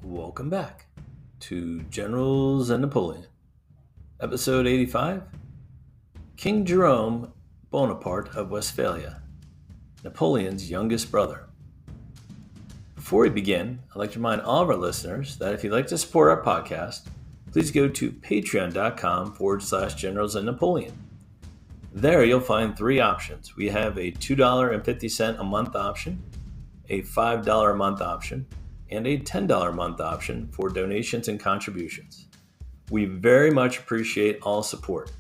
Welcome back to Generals and Napoleon, episode 85 King Jerome Bonaparte of Westphalia, Napoleon's youngest brother. Before we begin, I'd like to remind all of our listeners that if you'd like to support our podcast, please go to patreon.com/Generals and Napoleon. There you'll find three options. We have a $2.50 a month option, a $5 a month option, and a $10 a month option for donations and contributions. We very much appreciate all support.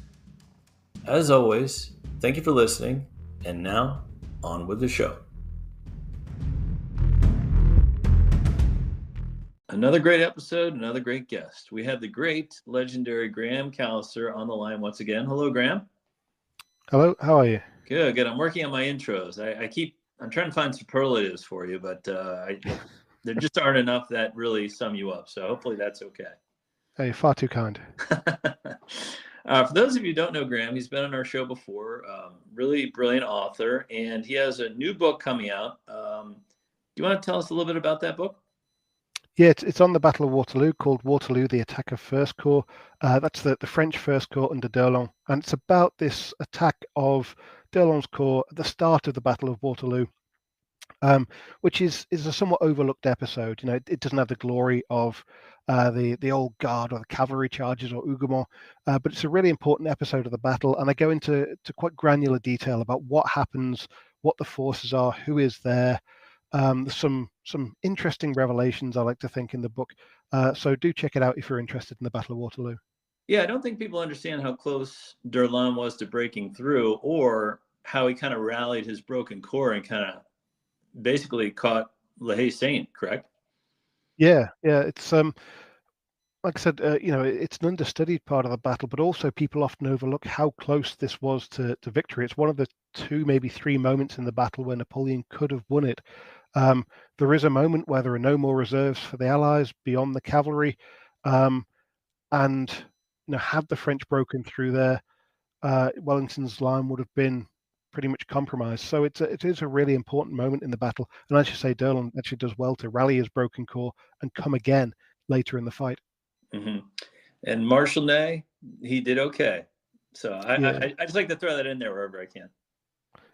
As always, thank you for listening, and now, on with the show. Another great episode, another great guest. We have the great, legendary Graham Callister on the line once again. Hello, Graham. Hello, how are you? Good. I'm working on my intros. I'm trying to find superlatives for you, but there just aren't enough that really sum you up. So hopefully that's okay. Hey, you're far too kind. For those of you who don't know Graham, he's been on our show before. Really brilliant author, and he has a new book coming out. Do you want to tell us a little bit about that book? Yeah, it's on the Battle of Waterloo, called Waterloo, the Attack of First Corps. That's the French First Corps under d'Erlon, and it's about this attack of d'Erlon's corps at the start of the Battle of Waterloo, which is a somewhat overlooked episode. You know, it doesn't have the glory of the old guard or the cavalry charges or Hougomont, but it's a really important episode of the battle, and I go into quite granular detail about what happens, what the forces are, who is there. There's some interesting revelations, I like to think, in the book. So do check it out if you're interested in the Battle of Waterloo. Yeah, I don't think people understand how close d'Erlon was to breaking through, or how he kind of rallied his broken corps and kind of basically caught Le Haye-Saint, correct? Yeah. It's like I said, it's an understudied part of the battle, but also people often overlook how close this was to victory. It's one of the two, maybe three moments in the battle where Napoleon could have won it. There is a moment where there are no more reserves for the Allies beyond the cavalry, and had the French broken through there, Wellington's line would have been pretty much compromised. So it is a really important moment in the battle, and as you say, d'Erlon actually does well to rally his broken corps and come again later in the fight. Mm-hmm. And Marshal Ney, he did okay. So I just like to throw that in there wherever I can.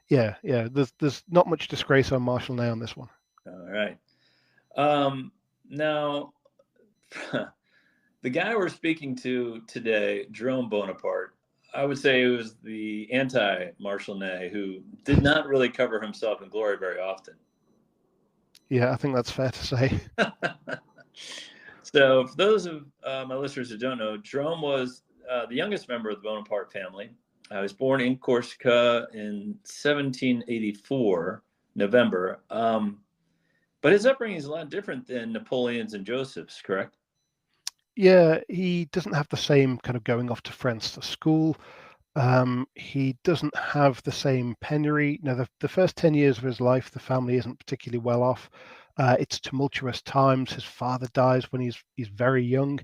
Yeah. There's not much disgrace on Marshal Ney on this one. All right. Now, the guy we're speaking to today, Jerome Bonaparte, I would say it was the anti-Marshal Ney, who did not really cover himself in glory very often. Yeah, I think that's fair to say. So for those of my listeners who don't know, Jerome was the youngest member of the Bonaparte family. He was born in Corsica in 1784, November. But his upbringing is a lot different than Napoleon's and Joseph's, correct? Yeah, he doesn't have the same kind of going off to France to school. He doesn't have the same penury. Now, the first 10 years of his life, the family isn't particularly well off. It's tumultuous times. His father dies when he's very young.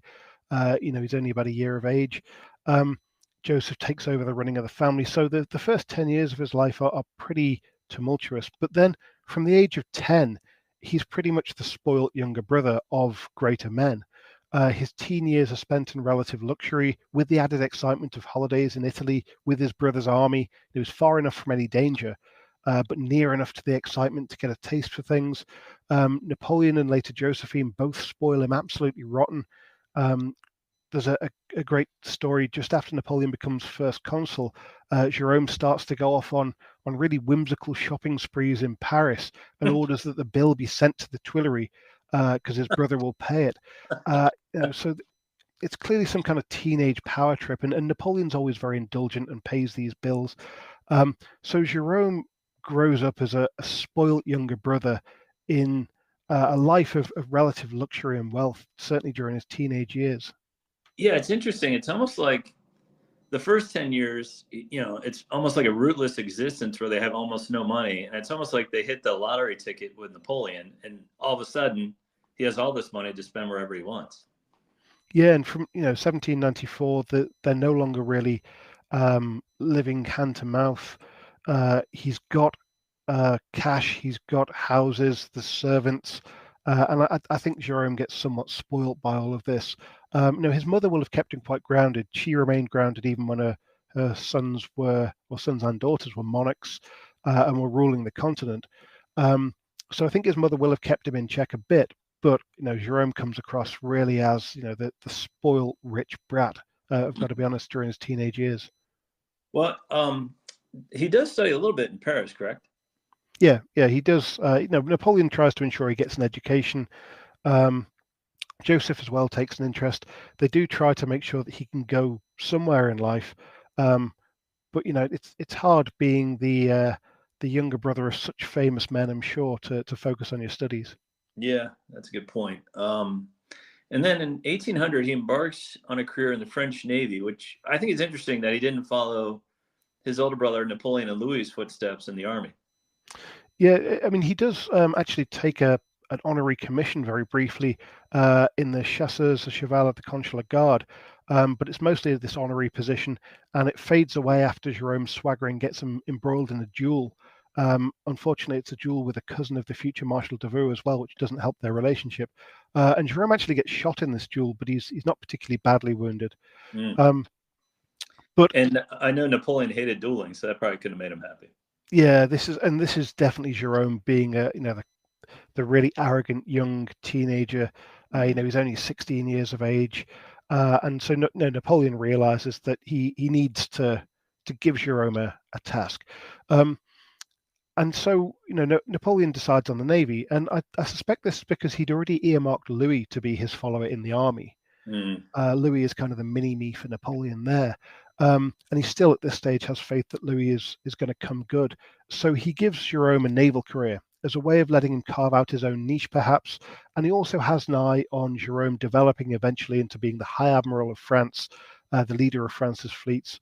He's only about a year of age. Joseph takes over the running of the family. So the first 10 years of his life are pretty tumultuous. But then from the age of 10, he's pretty much the spoilt younger brother of greater men. His teen years are spent in relative luxury, with the added excitement of holidays in Italy with his brother's army. He was far enough from any danger, but near enough to the excitement to get a taste for things. Napoleon and later Josephine both spoil him absolutely rotten. There's a great story just after Napoleon becomes first consul. Jerome starts to go off on really whimsical shopping sprees in Paris and orders that the bill be sent to the Tuileries because his brother will pay it. So it's clearly some kind of teenage power trip, and Napoleon's always very indulgent and pays these bills. So Jerome grows up as a spoilt younger brother in a life of relative luxury and wealth, certainly during his teenage years. Yeah, it's interesting. It's almost like the first 10 years, it's almost like a rootless existence where they have almost no money. And it's almost like they hit the lottery ticket with Napoleon, and all of a sudden he has all this money to spend wherever he wants. Yeah, and from 1794, they're no longer really living hand to mouth. He's got cash, he's got houses, the servants, And I think Jerome gets somewhat spoilt by all of this. His mother will have kept him quite grounded. She remained grounded even when her sons and daughters were monarchs and were ruling the continent. So I think his mother will have kept him in check a bit. But Jerome comes across really as the spoiled rich brat. I've got to be honest, during his teenage years. Well, he does study a little bit in Paris, correct? Yeah, he does. Napoleon tries to ensure he gets an education. Joseph as well takes an interest. They do try to make sure that he can go somewhere in life, but it's hard being the younger brother of such famous men. I'm sure to focus on your studies. Yeah, that's a good point. And then in 1800, he embarks on a career in the French Navy, which I think is interesting that he didn't follow his older brother Napoleon and Louis's footsteps in the army. Yeah, I mean, he does actually take an honorary commission very briefly in the Chasseurs, the Cheval of the Consular Guard, but it's mostly this honorary position, and it fades away after Jerome Swaggering gets him embroiled in a duel. Unfortunately, it's a duel with a cousin of the future Marshal Davout as well, which doesn't help their relationship. And Jerome actually gets shot in this duel, but he's not particularly badly wounded. And I know Napoleon hated dueling, so that probably could have made him happy. Yeah, this is definitely Jerome being the really arrogant young teenager. He's only 16 years of age, and so Napoleon realizes that he needs to give Jerome a task. And so, Napoleon decides on the Navy, and I suspect this is because he'd already earmarked Louis to be his follower in the army. Louis is kind of the mini-me for Napoleon there. And he still at this stage has faith that Louis is going to come good. So he gives Jerome a naval career as a way of letting him carve out his own niche, perhaps. And he also has an eye on Jerome developing eventually into being the High Admiral of France, the leader of France's fleets.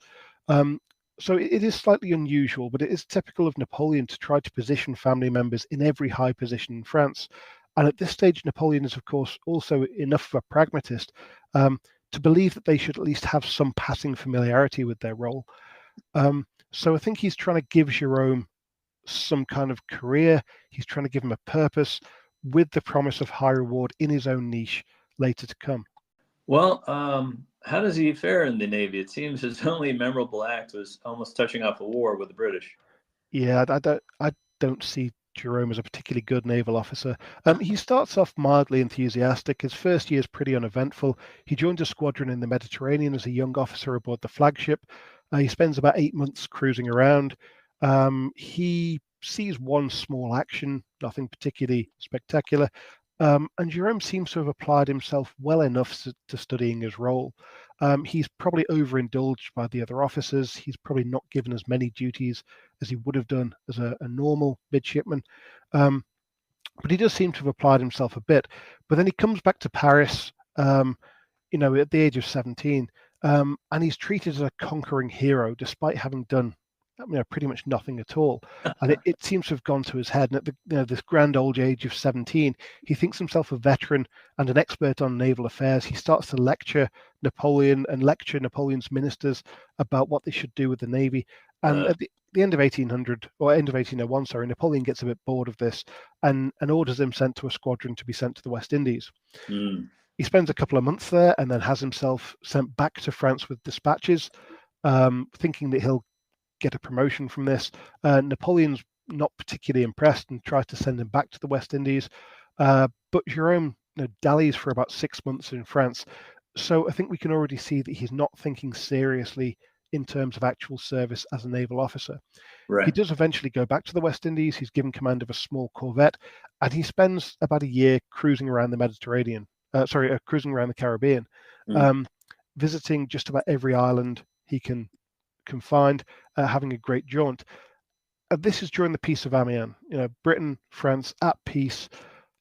So it is slightly unusual, but it is typical of Napoleon to try to position family members in every high position in France. And at this stage, Napoleon is, of course, also enough of a pragmatist to believe that they should at least have some passing familiarity with their role. So I think he's trying to give Jerome some kind of career. He's trying to give him a purpose with the promise of high reward in his own niche later to come. Well, how does he fare in the Navy? It seems his only memorable act was almost touching off a war with the British. Yeah, I don't see Jerome as a particularly good naval officer. He starts off mildly enthusiastic. His first year is pretty uneventful. He joins a squadron in the Mediterranean as a young officer aboard the flagship. He spends about 8 months cruising around. He sees one small action, nothing particularly spectacular. And Jerome seems to have applied himself well enough to studying his role. He's probably overindulged by the other officers. He's probably not given as many duties as he would have done as a normal midshipman. But he does seem to have applied himself a bit. But then he comes back to Paris, at the age of 17, and he's treated as a conquering hero despite having done pretty much nothing at all. And it seems to have gone to his head. And at this grand old age of 17, he thinks himself a veteran and an expert on naval affairs. He starts to lecture Napoleon and lecture Napoleon's ministers about what they should do with the Navy. And at the end of 1800, or end of 1801, sorry, Napoleon gets a bit bored of this and orders him sent to a squadron to be sent to the West Indies. He spends a couple of months there and then has himself sent back to France with dispatches, thinking that he'll get a promotion from this. Napoleon's not particularly impressed and tries to send him back to the West Indies. But Jerome dallies for about 6 months in France. So I think we can already see that he's not thinking seriously in terms of actual service as a naval officer. Right. He does eventually go back to the West Indies. He's given command of a small corvette, and he spends about a year cruising around the Mediterranean. Cruising around the Caribbean, visiting just about every island he can find, having a great jaunt. This is during the Peace of Amiens. Britain, France at peace,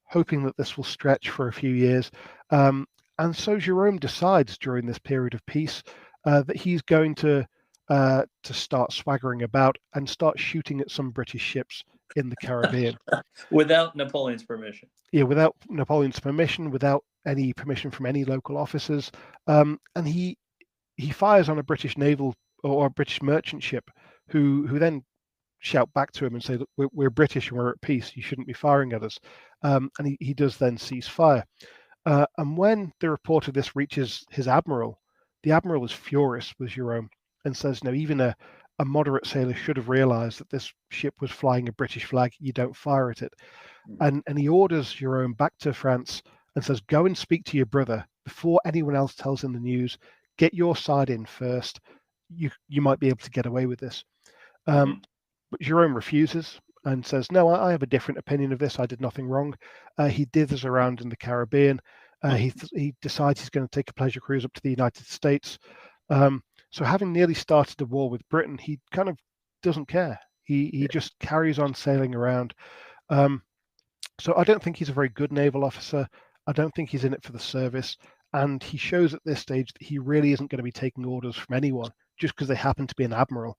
hoping that this will stretch for a few years. And so Jerome decides during this period of peace that he's going to start swaggering about and start shooting at some British ships in the Caribbean. Without Napoleon's permission. Yeah, without Napoleon's permission, without any permission from any local officers. And he fires on a British naval or a British merchant ship who then shout back to him and say, look, we're British and we're at peace. You shouldn't be firing at us. And he does then cease fire. And when the report of this reaches his admiral, the admiral is furious with Jerome and says, no, even a moderate sailor should have realized that this ship was flying a British flag. You don't fire at it. And he orders Jerome back to France and says, go and speak to your brother before anyone else tells him the news. Get your side in first. You might be able to get away with this. But Jerome refuses and says, no, I have a different opinion of this. I did nothing wrong. He dithers around in the Caribbean. He decides he's going to take a pleasure cruise up to the United States. So having nearly started a war with Britain, he kind of doesn't care. He just carries on sailing around. So I don't think he's a very good naval officer. I don't think he's in it for the service. And he shows at this stage that he really isn't going to be taking orders from anyone just because they happen to be an admiral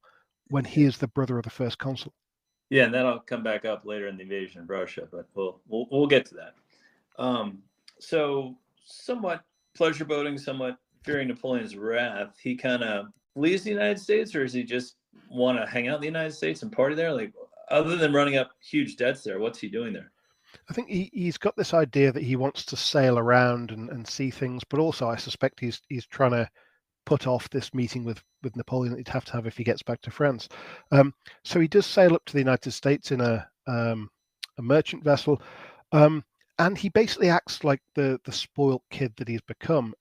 when he is the brother of the first consul. Yeah, and that'll come back up later in the invasion of Russia, but we'll get to that. So somewhat pleasure boating, somewhat fearing Napoleon's wrath, he kind of flees the United States, or does he just want to hang out in the United States and party there? Like, other than running up huge debts there, what's he doing there? I think he's got this idea that he wants to sail around and see things, but also I suspect he's trying to put off this meeting with Napoleon that he'd have to have if he gets back to France. So he does sail up to the United States in a merchant vessel, and he basically acts like the spoilt kid that he's become.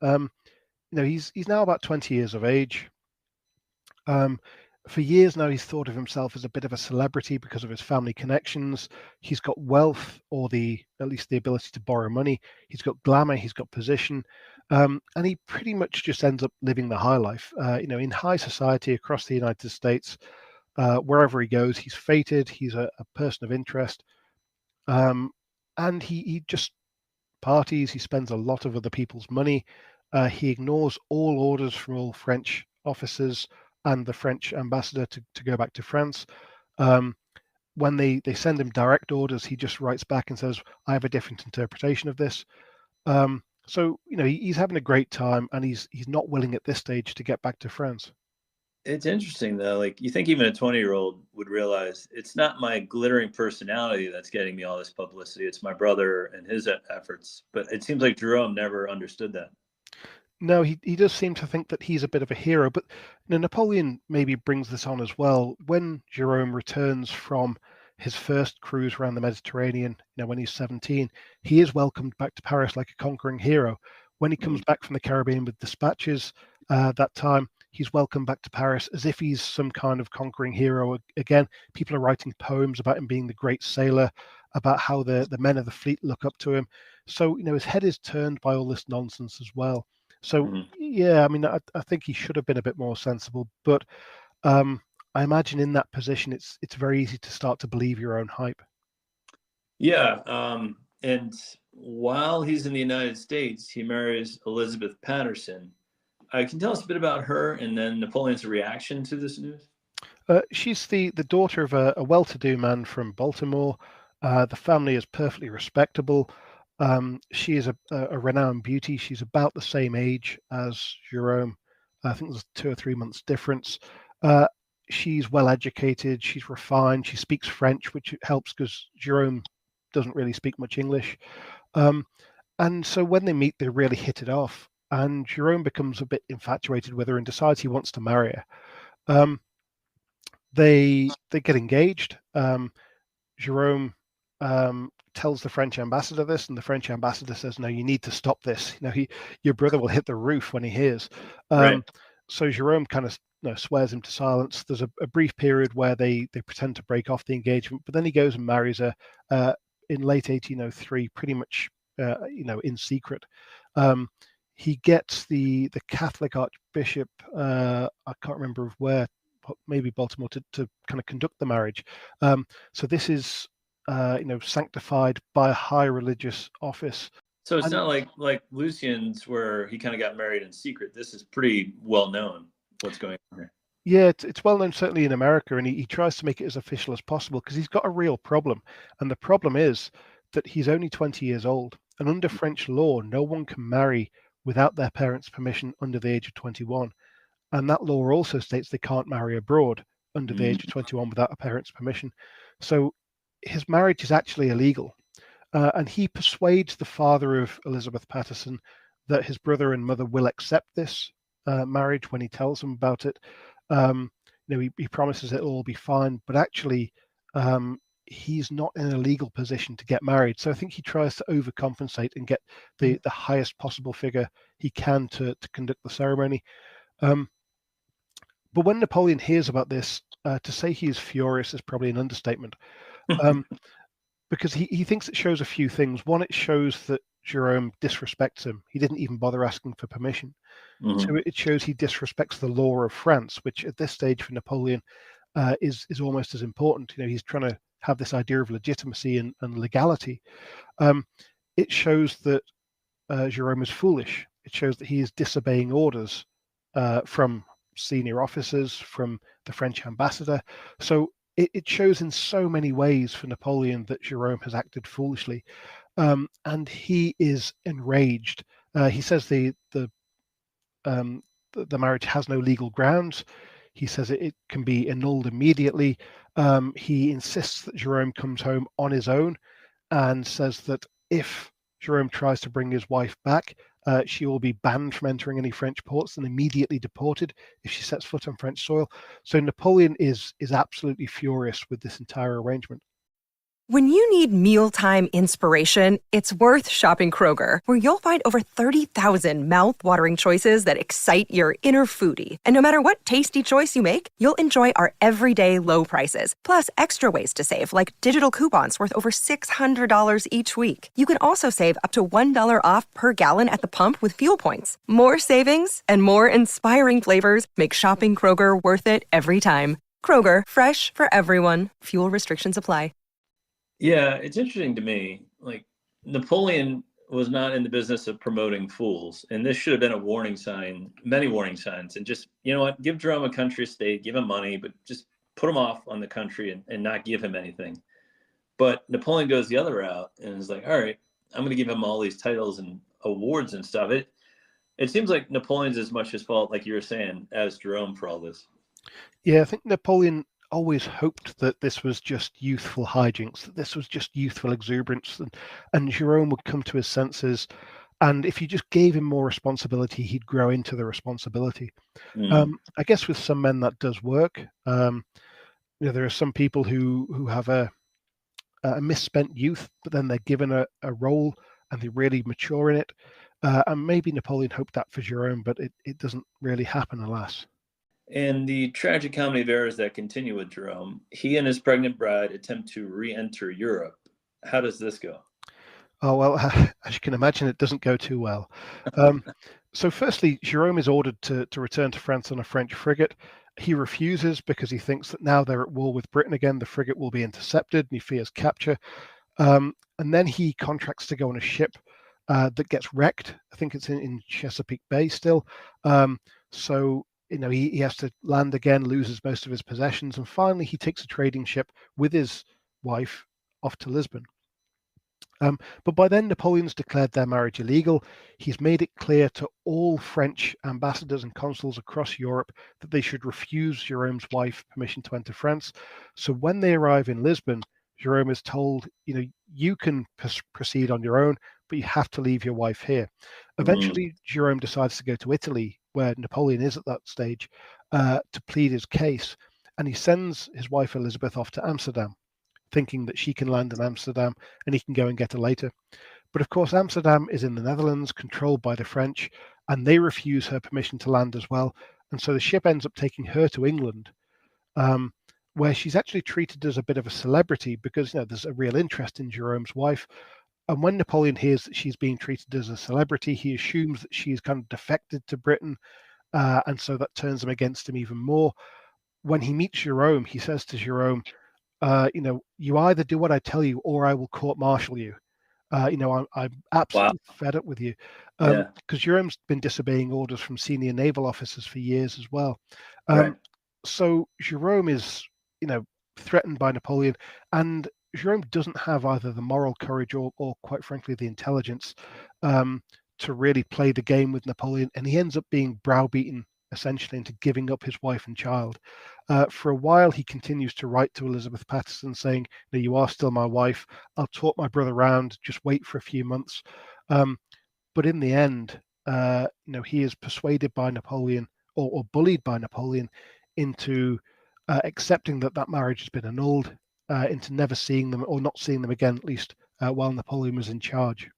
He's now about 20 years of age. For years now, he's thought of himself as a bit of a celebrity because of his family connections. He's got wealth, or at least the ability to borrow money. He's got glamour. He's got position, and he pretty much just ends up living the high life. In high society across the United States, wherever he goes, he's feted. He's a person of interest, and he just parties. He spends a lot of other people's money. He ignores all orders from all French officers and the French ambassador to go back to France. When they send him direct orders, he just writes back and says, I have a different interpretation of this. So he's having a great time, and he's not willing at this stage to get back to France. It's interesting though. Like, you think even a 20-year-old would realize it's not my glittering personality that's getting me all this publicity. It's my brother and his efforts. But it seems like Jerome never understood that. No, he does seem to think that he's a bit of a hero, but Napoleon maybe brings this on as well. When Jerome returns from his first cruise around the Mediterranean, when he's 17, he is welcomed back to Paris like a conquering hero. When he comes back from the Caribbean with dispatches, that time, he's welcomed back to Paris as if he's some kind of conquering hero. Again, people are writing poems about him being the great sailor, about how the men of the fleet look up to him. So, his head is turned by all this nonsense as well. So, yeah, I mean, I think he should have been a bit more sensible, but I imagine in that position, it's very easy to start to believe your own hype. Yeah, and while he's in the United States, he marries Elizabeth Patterson. Can you tell us a bit about her and then Napoleon's reaction to this news? She's the daughter of a well-to-do man from Baltimore. The family is perfectly respectable. She is a renowned beauty. She's about the same age as Jerome. I think there's 2 or 3 months difference. She's well educated. She's refined. She speaks French, which helps because Jerome doesn't really speak much English. And so when they meet, they really hit it off. And Jerome becomes a bit infatuated with her and decides he wants to marry her. They get engaged. Jerome tells the French ambassador this, and the French ambassador says, "No, you need to stop this. Your brother will hit the roof when he hears." Right. So Jerome kind of swears him to silence. There's a brief period where they pretend to break off the engagement, but then he goes and marries her in late 1803, pretty much in secret. He gets the Catholic Archbishop, I can't remember of where, maybe Baltimore, to kind of conduct the marriage. So this is sanctified by a high religious office. So it's not like Lucian's, where he kind of got married in secret. This is pretty well known what's going on here. Yeah, it's well known, certainly in America, and he tries to make it as official as possible because he's got a real problem. And the problem is that he's only 20 years old. And under French law, no one can marry without their parents' permission under the age of 21. And that law also states they can't marry abroad. under the age of 21 without a parent's permission. So his marriage is actually illegal. And he persuades the father of Elizabeth Patterson that his brother and mother will accept this marriage when he tells them about it. He promises it'll all be fine, but actually, he's not in a legal position to get married. So I think he tries to overcompensate and get the highest possible figure he can to conduct the ceremony. But when Napoleon hears about this, to say he is furious is probably an understatement. Because he thinks it shows a few things. One, it shows that Jerome disrespects him. He didn't even bother asking for permission. Two, it shows he disrespects the law of France, which at this stage for Napoleon is almost as important. He's trying to have this idea of legitimacy and legality. It shows that Jerome is foolish. It shows that he is disobeying orders from senior officers, from the French ambassador. So it shows in so many ways for Napoleon that Jerome has acted foolishly, and he is enraged. He says the marriage has no legal grounds. He says it can be annulled immediately. He insists that Jerome comes home on his own, and says that if Jerome tries to bring his wife back, she will be banned from entering any French ports and immediately deported if she sets foot on French soil. So Napoleon is absolutely furious with this entire arrangement. When you need mealtime inspiration, it's worth shopping Kroger, where you'll find over 30,000 mouth-watering choices that excite your inner foodie. And no matter what tasty choice you make, you'll enjoy our everyday low prices, plus extra ways to save, like digital coupons worth over $600 each week. You can also save up to $1 off per gallon at the pump with fuel points. More savings and more inspiring flavors make shopping Kroger worth it every time. Kroger, fresh for everyone. Fuel restrictions apply. Yeah, it's interesting to me. Like, Napoleon was not in the business of promoting fools, and this should have been a warning sign, many warning signs. And just, you know what, give Jerome a country estate, give him money, but just put him off on the country and not give him anything. But Napoleon goes the other route and is like, all right, I'm going to give him all these titles and awards and stuff. It seems like Napoleon's as much his fault, like you were saying, as Jerome for all this. Yeah, I think Napoleon always hoped that this was just youthful hijinks, that this was just youthful exuberance, and Jerome would come to his senses, and if you just gave him more responsibility, he'd grow into the responsibility. I guess with some men that does work. There are some people who have a misspent youth, but then they're given a role and they really mature in it. And maybe Napoleon hoped that for Jerome, but it doesn't really happen, alas. And the tragic comedy of errors that continue with Jerome, he and his pregnant bride attempt to re-enter Europe. How does this go? Oh, well, as you can imagine, it doesn't go too well. So firstly, Jerome is ordered to return to France on a French frigate. He refuses because he thinks that now they're at war with Britain again, the frigate will be intercepted, and he fears capture. And then he contracts to go on a ship that gets wrecked. I think it's in Chesapeake Bay still. So he has to land again, loses most of his possessions, and finally he takes a trading ship with his wife off to Lisbon. But by then, Napoleon's declared their marriage illegal. He's made it clear to all French ambassadors and consuls across Europe that they should refuse Jerome's wife permission to enter France. So when they arrive in Lisbon, Jerome is told, you can proceed on your own, but you have to leave your wife here. Eventually, Jerome decides to go to Italy, where Napoleon is at that stage, to plead his case. And he sends his wife Elizabeth off to Amsterdam, thinking that she can land in Amsterdam and he can go and get her later. But of course, Amsterdam is in the Netherlands, controlled by the French, and they refuse her permission to land as well. And so the ship ends up taking her to England, where she's actually treated as a bit of a celebrity because there's a real interest in Jerome's wife. And when Napoleon hears that she's being treated as a celebrity, he assumes that she's kind of defected to Britain, and so that turns him against him even more. When he meets Jerome, he says to Jerome, you either do what I tell you or I will court-martial you. I'm absolutely fed up with you. Because Jerome's been disobeying orders from senior naval officers for years as well. Right. So Jerome is, threatened by Napoleon, and Jerome doesn't have either the moral courage or quite frankly, the intelligence to really play the game with Napoleon, and he ends up being browbeaten essentially into giving up his wife and child. For a while, he continues to write to Elizabeth Patterson saying, you are still my wife. I'll talk my brother round. Just wait for a few months. But in the end, he is persuaded by Napoleon or bullied by Napoleon into accepting that marriage has been annulled, into never seeing them or not seeing them again, at least while Napoleon was in charge.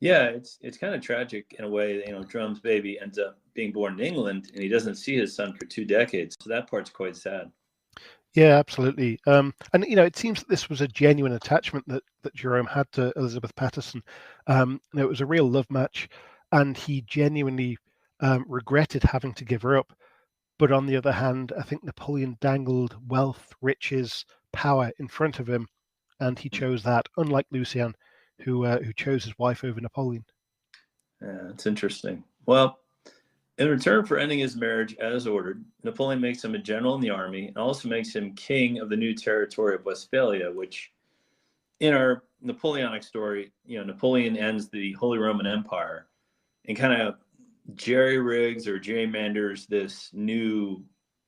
Yeah, it's kind of tragic in a way. Jerome's baby ends up being born in England, and he doesn't see his son for 2 decades. So that part's quite sad. Yeah, absolutely. And it seems that this was a genuine attachment that Jerome had to Elizabeth Patterson. It was a real love match, and he genuinely regretted having to give her up. But on the other hand, I think Napoleon dangled wealth, riches, power in front of him, and he chose that, unlike Lucien, who chose his wife over Napoleon. Yeah, it's interesting. Well, in return for ending his marriage as ordered, Napoleon makes him a general in the army and also makes him king of the new territory of Westphalia, which in our Napoleonic story, Napoleon ends the Holy Roman Empire and kind of jerry-rigs or gerrymanders this new,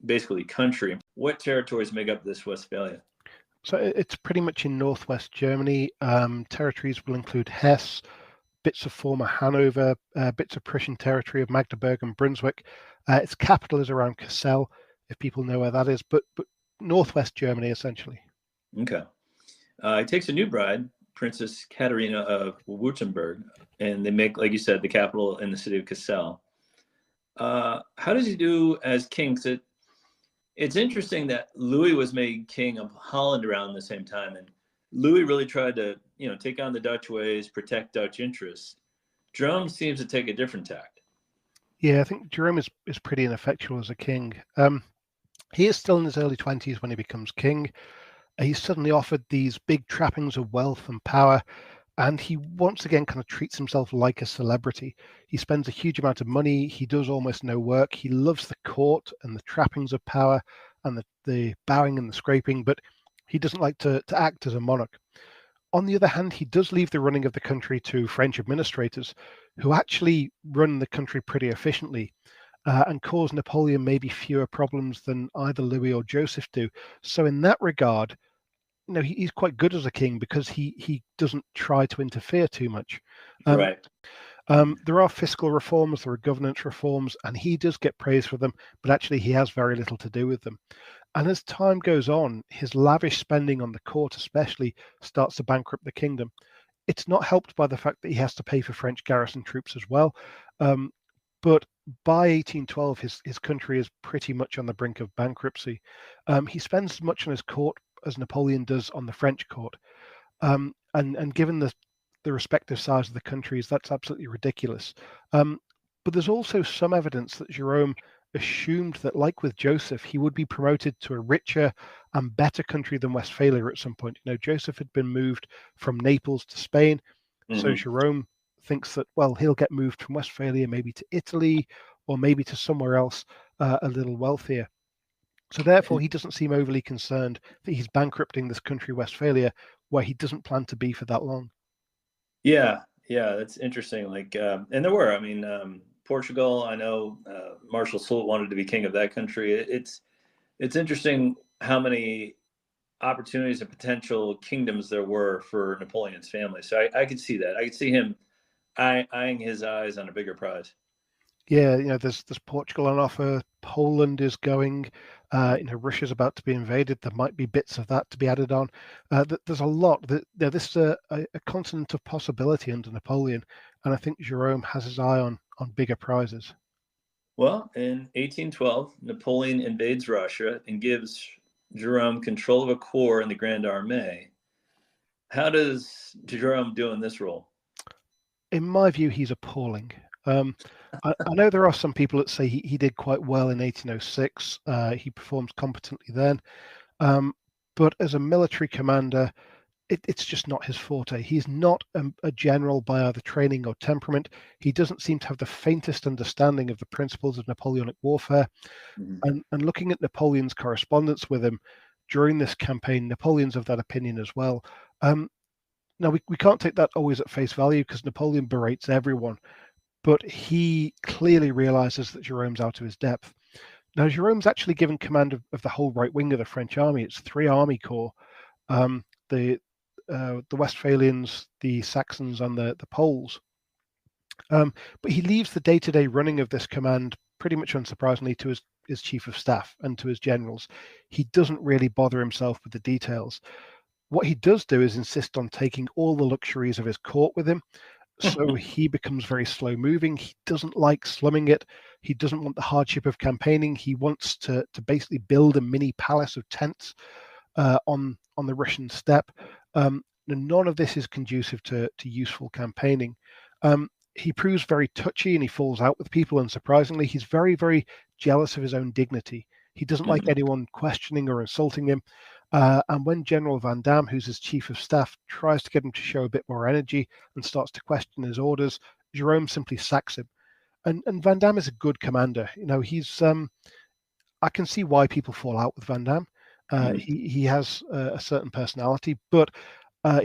basically, country. What territories make up this Westphalia? So it's pretty much in northwest Germany. Territories will include Hesse, bits of former Hanover, bits of Prussian territory of Magdeburg and Brunswick. Its capital is around Cassel, if people know where that is, but northwest Germany, essentially. Okay. He takes a new bride, Princess Katerina of Württemberg, and they make, like you said, the capital in the city of Cassel. How does he do as king? It's interesting that Louis was made king of Holland around the same time, and Louis really tried to, take on the Dutch ways, protect Dutch interests. Jerome seems to take a different tact. Yeah, I think Jerome is pretty ineffectual as a king. He is still in his early 20s when he becomes king. He's suddenly offered these big trappings of wealth and power, and he once again kind of treats himself like a celebrity. He spends a huge amount of money. He does almost no work. He loves the court and the trappings of power and the bowing and the scraping, but he doesn't like to act as a monarch. On the other hand, he does leave the running of the country to French administrators who actually run the country pretty efficiently and cause Napoleon maybe fewer problems than either Louis or Joseph do. So in that regard, he's quite good as a king because he doesn't try to interfere too much. Right. There are fiscal reforms, there are governance reforms, and he does get praise for them, but actually he has very little to do with them. And as time goes on, his lavish spending on the court especially starts to bankrupt the kingdom. It's not helped by the fact that he has to pay for French garrison troops as well. But by 1812, his country is pretty much on the brink of bankruptcy. He spends as much on his court as Napoleon does on the French court. And given the respective size of the countries, that's absolutely ridiculous. But there's also some evidence that Jerome assumed that, like with Joseph, he would be promoted to a richer and better country than Westphalia at some point. Joseph had been moved from Naples to Spain. Mm-hmm. So Jerome thinks that, well, he'll get moved from Westphalia maybe to Italy or maybe to somewhere else a little wealthier. So therefore, he doesn't seem overly concerned that he's bankrupting this country, Westphalia, where he doesn't plan to be for that long. Yeah, that's interesting. And there were, Portugal, I know Marshal Soult wanted to be king of that country. It's interesting how many opportunities and potential kingdoms there were for Napoleon's family. So I could see that. I could see him eyeing his eyes on a bigger prize. Yeah, there's Portugal on offer. Poland is going. Russia's about to be invaded. There might be bits of that to be added on. There's a lot. This is a continent of possibility under Napoleon, and I think Jerome has his eye on bigger prizes. Well, in 1812, Napoleon invades Russia and gives Jerome control of a corps in the Grand Armée. How does Jerome do in this role? In my view, he's appalling. I know there are some people that say he did quite well in 1806. He performed competently then. But as a military commander, it's just not his forte. He's not a general by either training or temperament. He doesn't seem to have the faintest understanding of the principles of Napoleonic warfare. Mm-hmm. And looking at Napoleon's correspondence with him during this campaign, Napoleon's of that opinion as well. Now, we can't take that always at face value because Napoleon berates everyone. But he clearly realizes that Jerome's out of his depth. Now, Jerome's actually given command of the whole right wing of the French army. It's 3 army corps, um, the Westphalians, the Saxons, and the Poles. But he leaves the day-to-day running of this command pretty much unsurprisingly to his chief of staff and to his generals. He doesn't really bother himself with the details. What he does do is insist on taking all the luxuries of his court with him. So he becomes very slow moving. He doesn't like slumming it. He doesn't want the hardship of campaigning. He wants to basically build a mini palace of tents on the Russian steppe. None of this is conducive to useful campaigning. He proves very touchy and he falls out with people. Unsurprisingly, he's very, very jealous of his own dignity. He doesn't like anyone questioning or insulting him. And when General Van Damme, who's his chief of staff, tries to get him to show a bit more energy and starts to question his orders, Jerome simply sacks him. And Van Damme is a good commander. He's I can see why people fall out with Van Damme. He has a certain personality, but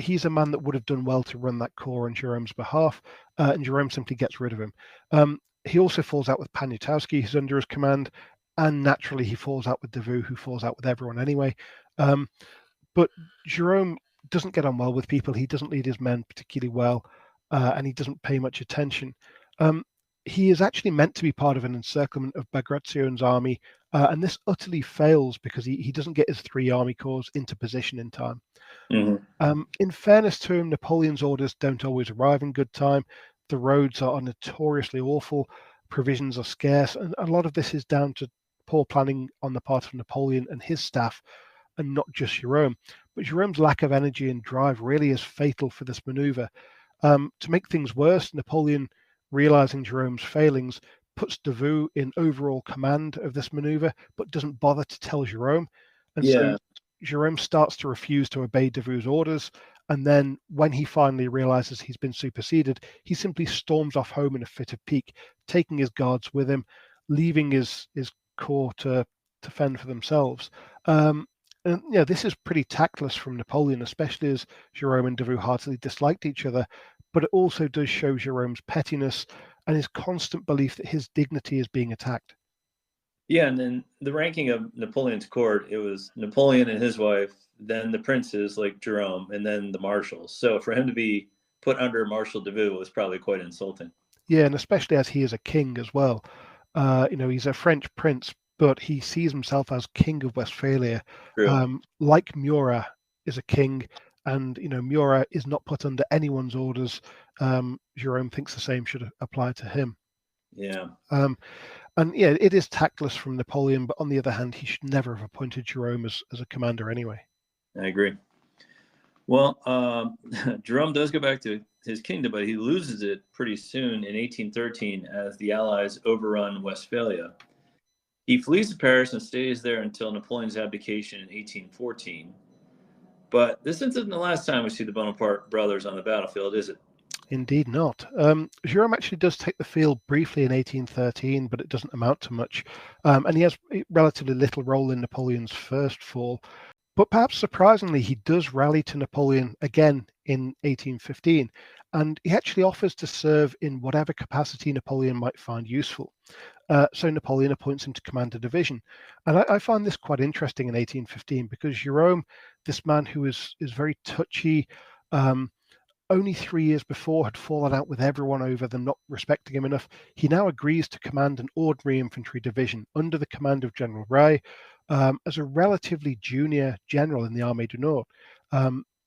he's a man that would have done well to run that corps on Jerome's behalf, and Jerome simply gets rid of him. He also falls out with Poniatowski, who's under his command, and naturally he falls out with Davout, who falls out with everyone anyway. But Jerome doesn't get on well with people. He doesn't lead his men particularly well, and he doesn't pay much attention. He is actually meant to be part of an encirclement of Bagration's army, and this utterly fails because he doesn't get his 3 army corps into position in time. In fairness to him, Napoleon's orders don't always arrive in good time. The roads are notoriously awful. Provisions are scarce, and a lot of this is down to poor planning on the part of Napoleon and his staff, and not just Jerome. But Jerome's lack of energy and drive really is fatal for this maneuver. To make things worse, Napoleon, realizing Jerome's failings, puts Davout in overall command of this maneuver, but doesn't bother to tell Jerome. And so Jerome starts to refuse to obey Davout's orders. And then when he finally realizes he's been superseded, he simply storms off home in a fit of pique, taking his guards with him, leaving his corps to fend for themselves. And this is pretty tactless from Napoleon, especially as Jerome and Davout heartily disliked each other. But it also does show Jerome's pettiness and his constant belief that his dignity is being attacked. Yeah, and then the ranking of Napoleon's court, it was Napoleon and his wife, then the princes like Jerome, and then the marshals. So for him to be put under Marshal Davout was probably quite insulting. Yeah, and especially as he is a king as well. He's a French prince, but he sees himself as king of Westphalia. Like Murat is a king, and Murat is not put under anyone's orders. Jerome thinks the same should apply to him. Yeah. And yeah, it is tactless from Napoleon, but on the other hand, he should never have appointed Jerome as a commander anyway. I agree. Well, Jerome does go back to his kingdom, but he loses it pretty soon in 1813 as the Allies overrun Westphalia. He flees to Paris and stays there until Napoleon's abdication in 1814. But this isn't the last time we see the Bonaparte brothers on the battlefield, is it? Indeed not. Jerome actually does take the field briefly in 1813, but it doesn't amount to much. And he has relatively little role in Napoleon's first fall. But perhaps surprisingly, he does rally to Napoleon again in 1815, and he actually offers to serve in whatever capacity Napoleon might find useful. So Napoleon appoints him to command a division. And I find this quite interesting in 1815 because Jerome, this man who is very touchy, only 3 years before had fallen out with everyone over them not respecting him enough. He now agrees to command an ordinary infantry division under the command of General Ray as a relatively junior general in the Armée du Nord.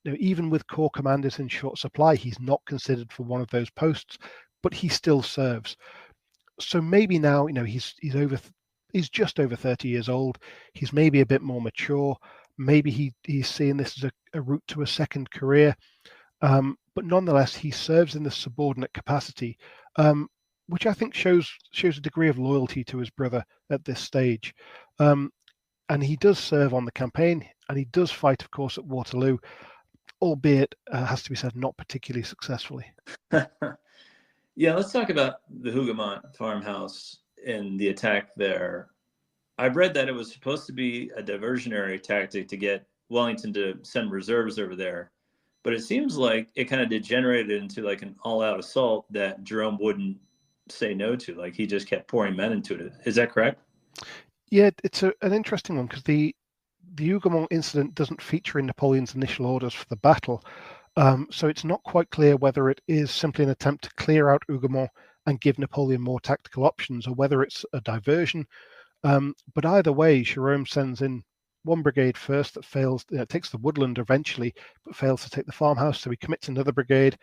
Even with corps commanders in short supply, he's not considered for one of those posts, but he still serves. So maybe now, he's just over 30 years old. He's maybe a bit more mature. Maybe he's seeing this as a route to a second career. But nonetheless, he serves in the subordinate capacity, which I think shows a degree of loyalty to his brother at this stage. And he does serve on the campaign, and he does fight, of course, at Waterloo, albeit, has to be said, not particularly successfully. Yeah, let's talk about the Hougoumont farmhouse and the attack there. I've read that it was supposed to be a diversionary tactic to get Wellington to send reserves over there. But it seems like it kind of degenerated into like an all-out assault that Jerome wouldn't say no to. Like he just kept pouring men into it. Is that correct? Yeah, it's an interesting one because the Hougoumont incident doesn't feature in Napoleon's initial orders for the battle. So it's not quite clear whether it is simply an attempt to clear out Hougoumont and give Napoleon more tactical options, or whether it's a diversion. But either way, Jerome sends in one brigade first that fails, takes the woodland eventually, but fails to take the farmhouse. So he commits another brigade.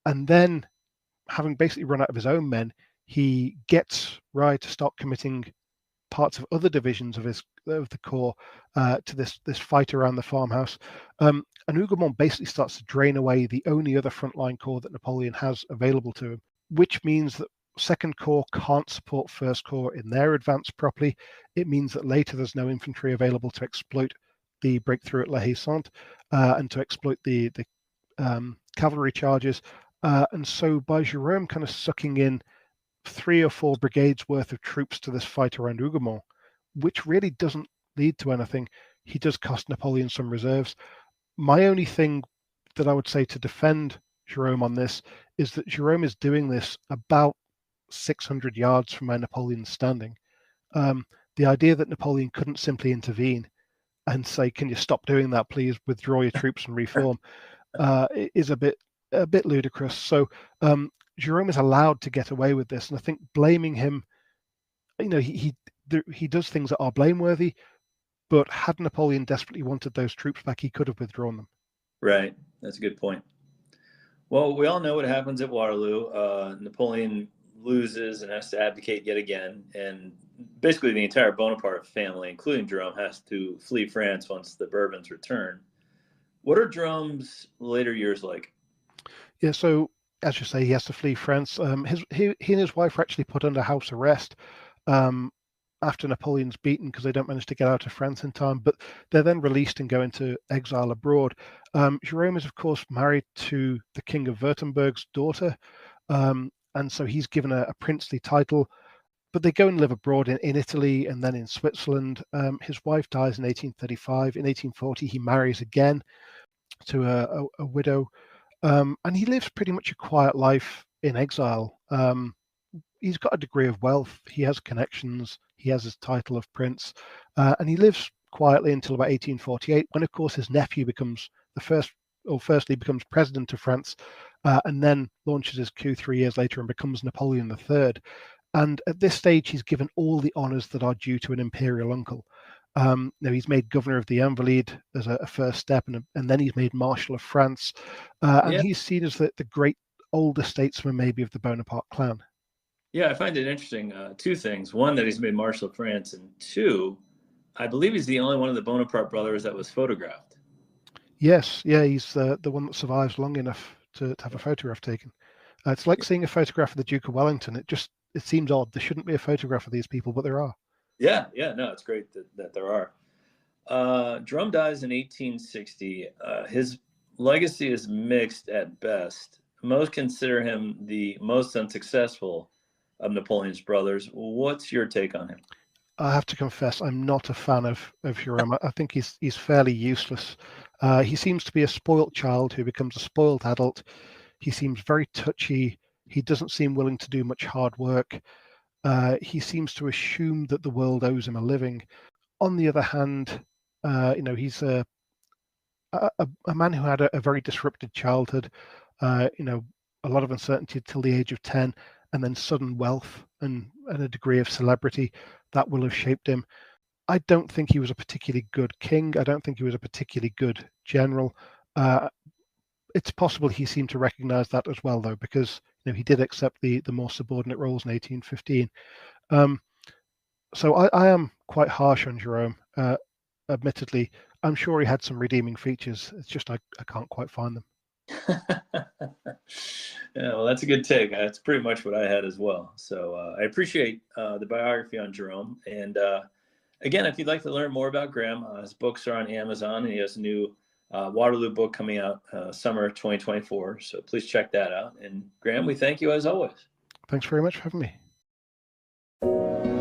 And then, having basically run out of his own men, he gets Rye to start committing parts of other divisions of the corps to this fight around the farmhouse. And Hougoumont basically starts to drain away the only other frontline corps that Napoleon has available to him, which means that Second Corps can't support First Corps in their advance properly. It means that later there's no infantry available to exploit the breakthrough at La Haye Sainte and to exploit the cavalry charges. And so by Jerome kind of sucking in 3 or 4 brigades worth of troops to this fight around Hougoumont, which really doesn't lead to anything, he does cost Napoleon some reserves. My only thing that I would say to defend Jerome on this is that Jerome is doing this about 600 yards from where Napoleon's standing. The idea that Napoleon couldn't simply intervene and say, "Can you stop doing that, please? Withdraw your troops and reform," is a bit ludicrous. So Jerome is allowed to get away with this, and I think blaming him, he does things that are blameworthy. But had Napoleon desperately wanted those troops back, he could have withdrawn them. Right. That's a good point. Well, we all know what happens at Waterloo. Napoleon loses and has to abdicate yet again. And basically the entire Bonaparte family, including Jerome, has to flee France once the Bourbons return. What are Jerome's later years like? Yeah, so as you say, he has to flee France. He and his wife are actually put under house arrest after Napoleon's beaten because they don't manage to get out of France in time, but they're then released and go into exile abroad. Jerome is, of course, married to the King of Württemberg's daughter, and so he's given a princely title, but they go and live abroad in Italy and then in Switzerland. His wife dies in 1835. In 1840, he marries again to a widow, and he lives pretty much a quiet life in exile. He's got a degree of wealth, he has connections, he has his title of prince, and he lives quietly until about 1848, when, of course, his nephew becomes firstly becomes president of France, and then launches his coup 3 years later and becomes Napoleon III. And at this stage, he's given all the honors that are due to an imperial uncle. He's made governor of the Invalides as a first step, and then he's made Marshal of France, and he's seen as the great older statesman, maybe, of the Bonaparte clan. Yeah, I find it interesting. 2 things. One, that he's made Marshal of France, and 2, I believe he's the only one of the Bonaparte brothers that was photographed. Yes, yeah, he's the one that survives long enough to have a photograph taken. It's like seeing a photograph of the Duke of Wellington. It seems odd. There shouldn't be a photograph of these people, but there are. Yeah, no, it's great that there are. Jerome dies in 1860. His legacy is mixed at best. Most consider him the most unsuccessful of Napoleon's brothers. What's your take on him? I have to confess, I'm not a fan of Jerome. I think he's fairly useless. He seems to be a spoilt child who becomes a spoilt adult. He seems very touchy. He doesn't seem willing to do much hard work. He seems to assume that the world owes him a living. On the other hand, he's a man who had a very disrupted childhood. A lot of uncertainty till the age of 10, and then sudden wealth and a degree of celebrity that will have shaped him. I don't think he was a particularly good king. I don't think he was a particularly good general. It's possible he seemed to recognize that as well, though, because he did accept the more subordinate roles in 1815. So I am quite harsh on Jerome. Admittedly, I'm sure he had some redeeming features. It's just I can't quite find them. Yeah, well, that's a good take. That's pretty much what I had as well. So I appreciate the biography on Jerome. And again, if you'd like to learn more about Graham, his books are on Amazon, and he has a new Waterloo book coming out summer 2024. So please check that out. And Graham, we thank you as always. Thanks very much for having me.